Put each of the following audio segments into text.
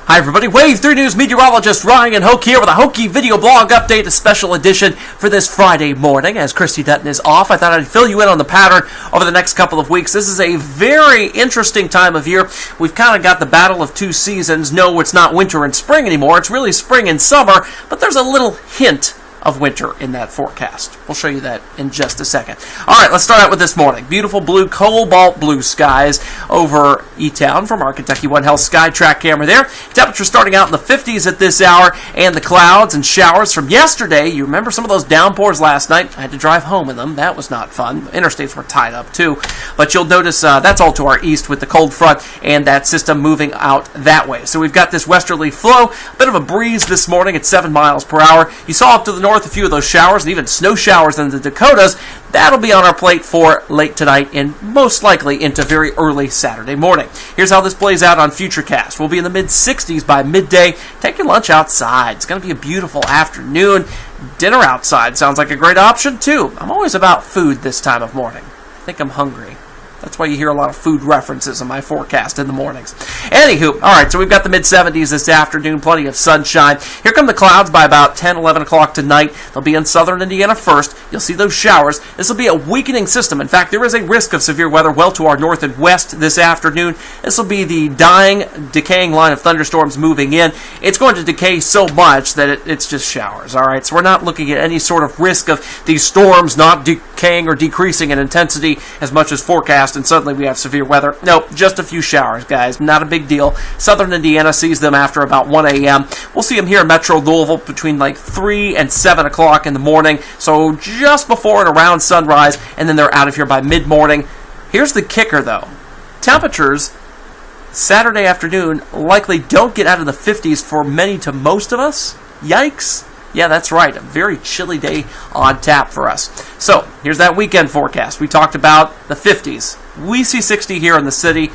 Hi everybody, Wave 3 News Meteorologist Ryan Hoke here with a Hokey video blog update, a special edition for this Friday morning. As Christy Dutton is off, I thought I'd fill you in on the pattern over the next couple of weeks. This is a very interesting time of year. We've kind of got the battle of two seasons. No, it's not winter and spring anymore. It's really spring and summer, but there's a little hint of winter in that forecast. We'll show you that in just a second. All right, let's start out with this morning. Beautiful blue, cobalt blue skies over E-Town from our Kentucky One Health Sky Track camera there. Temperature starting out in the 50s at this hour, and the clouds and showers from yesterday. You remember some of those downpours last night? I had to drive home in them. That was not fun. Interstates were tied up too. But you'll notice that's all to our east with the cold front and that system moving out that way. So we've got this westerly flow, a bit of a breeze this morning at 7 miles per hour. You saw up to the north a few of those showers and even snow showers in the Dakotas. That'll be on our plate for late tonight and most likely into very early Saturday morning. Here's how this plays out on Futurecast. We'll be in the mid-60s by midday. Take your lunch outside. It's going to be a beautiful afternoon. Dinner outside sounds like a great option too. I'm always about food this time of morning. I think I'm hungry. That's why you hear a lot of food references in my forecast in the mornings. Anywho, all right, so we've got the mid-70s this afternoon, plenty of sunshine. Here come the clouds by about 10, 11 o'clock tonight. They'll be in southern Indiana first. You'll see those showers. This will be a weakening system. In fact, there is a risk of severe weather well to our north and west this afternoon. This will be the decaying line of thunderstorms moving in. It's going to decay so much that it's just showers, all right? So we're not looking at any sort of risk of these storms not decaying or decreasing in intensity as much as forecast, and suddenly we have severe weather. Nope, just a few showers, guys. Not a big deal. Southern Indiana sees them after about 1 a.m. We'll see them here in Metro Louisville between like 3 and 7 o'clock in the morning, so just before and around sunrise, and then they're out of here by mid-morning. Here's the kicker, though. Temperatures Saturday afternoon likely don't get out of the 50s for many to most of us. Yikes. Yeah, that's right. A very chilly day on tap for us. So, here's that weekend forecast. We talked about the 50s. We see 60 here in the city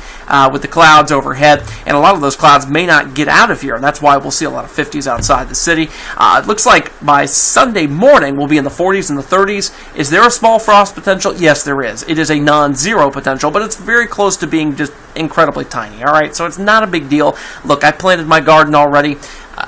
with the clouds overhead, and a lot of those clouds may not get out of here, and that's why we'll see a lot of 50s outside the city. It looks like by Sunday morning we'll be in the 40s and the 30s. Is there a small frost potential? Yes, there is. It is a non-zero potential, but it's very close to being just incredibly tiny, all right? So it's not a big deal. Look, I planted my garden already,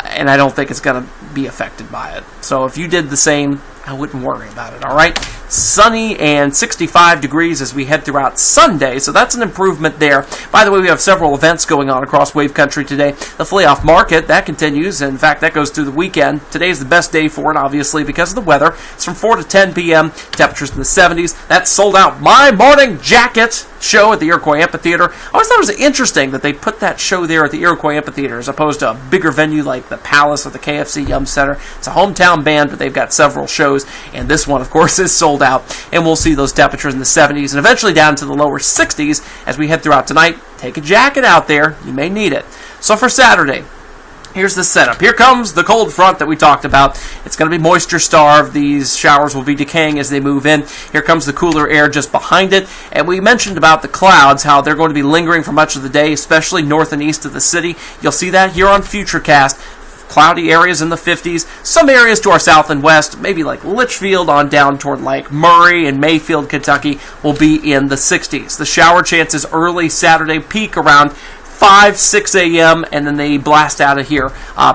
and I don't think it's going to be affected by it. So if you did the same, I wouldn't worry about it, all right? Sunny and 65 degrees as we head throughout Sunday, so that's an improvement there. By the way, we have several events going on across Wave Country today. The Flea-Off Market, that continues. In fact, that goes through the weekend. Today's the best day for it, obviously, because of the weather. It's from 4 to 10 p.m., temperatures in the 70s. That sold out My Morning Jacket show at the Iroquois Amphitheater. I always thought it was interesting that they put that show there at the Iroquois Amphitheater as opposed to a bigger venue like the Palace or the KFC Yum Center. It's a hometown band, but they've got several shows, and this one, of course, is sold out, and we'll see those temperatures in the 70s and eventually down to the lower 60s as we head throughout tonight. Take a jacket out there. You may need it. So for Saturday, here's the setup. Here comes the cold front that we talked about. It's going to be moisture-starved. These showers will be decaying as they move in. Here comes the cooler air just behind it. And we mentioned about the clouds, how they're going to be lingering for much of the day, especially north and east of the city. You'll see that here on Futurecast. Cloudy areas in the 50s. Some areas to our south and west, maybe like Litchfield on down toward like Murray and Mayfield, Kentucky, will be in the 60s. The shower chances early Saturday peak around 5, 6 a.m., and then they blast out of here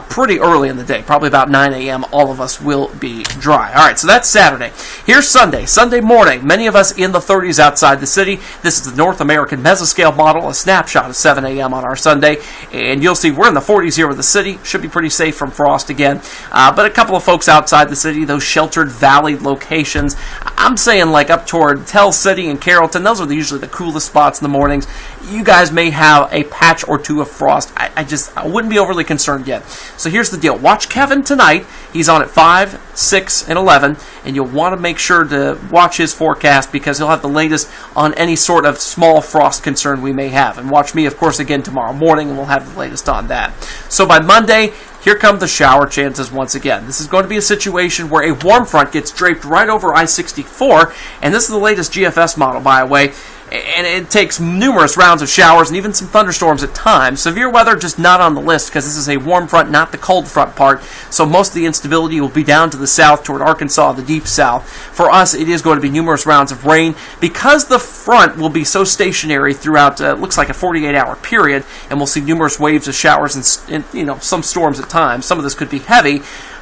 pretty early in the day. Probably about 9 a.m. All of us will be dry. All right, so that's Saturday. Here's Sunday. Sunday morning, many of us in the 30s outside the city. This is the North American Mesoscale model, a snapshot of 7 a.m. on our Sunday. And you'll see we're in the 40s here with the city. Should be pretty safe from frost again. But a couple of folks outside the city, those sheltered valley locations, I'm saying like up toward Tell City and Carrollton, those are usually the coolest spots in the mornings. You guys may have a patch or two of frost. I wouldn't be overly concerned yet. So here's the deal. Watch Kevin tonight. He's on at 5, 6, and 11, and you'll want to make sure to watch his forecast because he'll have the latest on any sort of small frost concern we may have. And watch me, of course, again tomorrow morning, and we'll have the latest on that. So by Monday, here come the shower chances once again. This is going to be a situation where a warm front gets draped right over I-64, and this is the latest GFS model, by the way. and it takes numerous rounds of showers and even some thunderstorms at times. Severe weather just not on the list because this is a warm front, not the cold front part. So most of the instability will be down to the south toward Arkansas, the deep south. For us, it is going to be numerous rounds of rain because the front will be so stationary throughout, looks like a 48-hour period, and we'll see numerous waves of showers and some storms at times. Some of this could be heavy.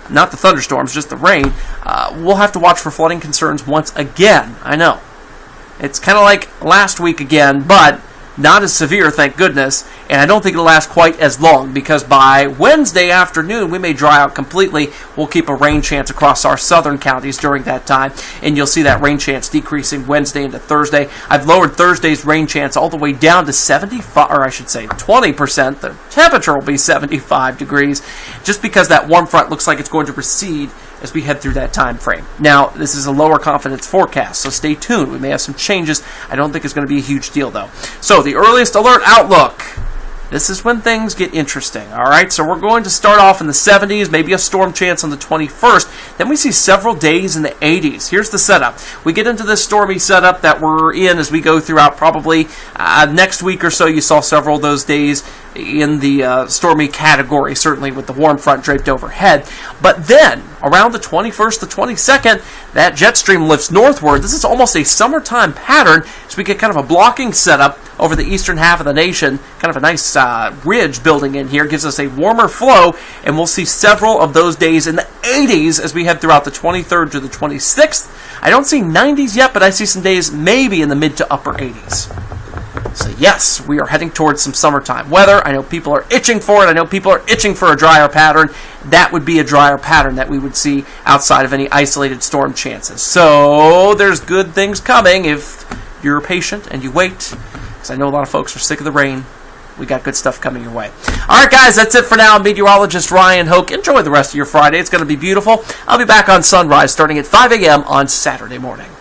Not the thunderstorms, just the rain. We'll have to watch for flooding concerns once again. I know. It's kind of like last week again, but not as severe, thank goodness. And I don't think it'll last quite as long because by Wednesday afternoon, we may dry out completely. We'll keep a rain chance across our southern counties during that time, and you'll see that rain chance decreasing Wednesday into Thursday. I've lowered Thursday's rain chance all the way down to 75, or I should say 20%. The temperature will be 75 degrees just because that warm front looks like it's going to recede as we head through that time frame. Now, this is a lower confidence forecast, so stay tuned. We may have some changes. I don't think it's going to be a huge deal, though. So, the earliest alert outlook. This is when things get interesting, all right? So we're going to start off in the 70s, maybe a storm chance on the 21st. Then we see several days in the 80s. Here's the setup. We get into this stormy setup that we're in as we go throughout probably next week or so. You saw several of those days in the stormy category, certainly with the warm front draped overhead. But then, around the 21st, the 22nd, that jet stream lifts northward. This is almost a summertime pattern, so we get kind of a blocking setup over the eastern half of the nation. Kind of a nice ridge building in here. Gives us a warmer flow, and we'll see several of those days in the 80s as we head throughout the 23rd to the 26th. I don't see 90s yet, but I see some days maybe in the mid to upper 80s. So yes, we are heading towards some summertime weather. I know people are itching for it. I know people are itching for a drier pattern. That would be a drier pattern that we would see outside of any isolated storm chances. So there's good things coming if you're patient and you wait, because I know a lot of folks are sick of the rain. We got good stuff coming your way. All right, guys, that's it for now. Meteorologist Ryan Hoke. Enjoy the rest of your Friday. It's going to be beautiful. I'll be back on Sunrise starting at 5 a.m. on Saturday morning.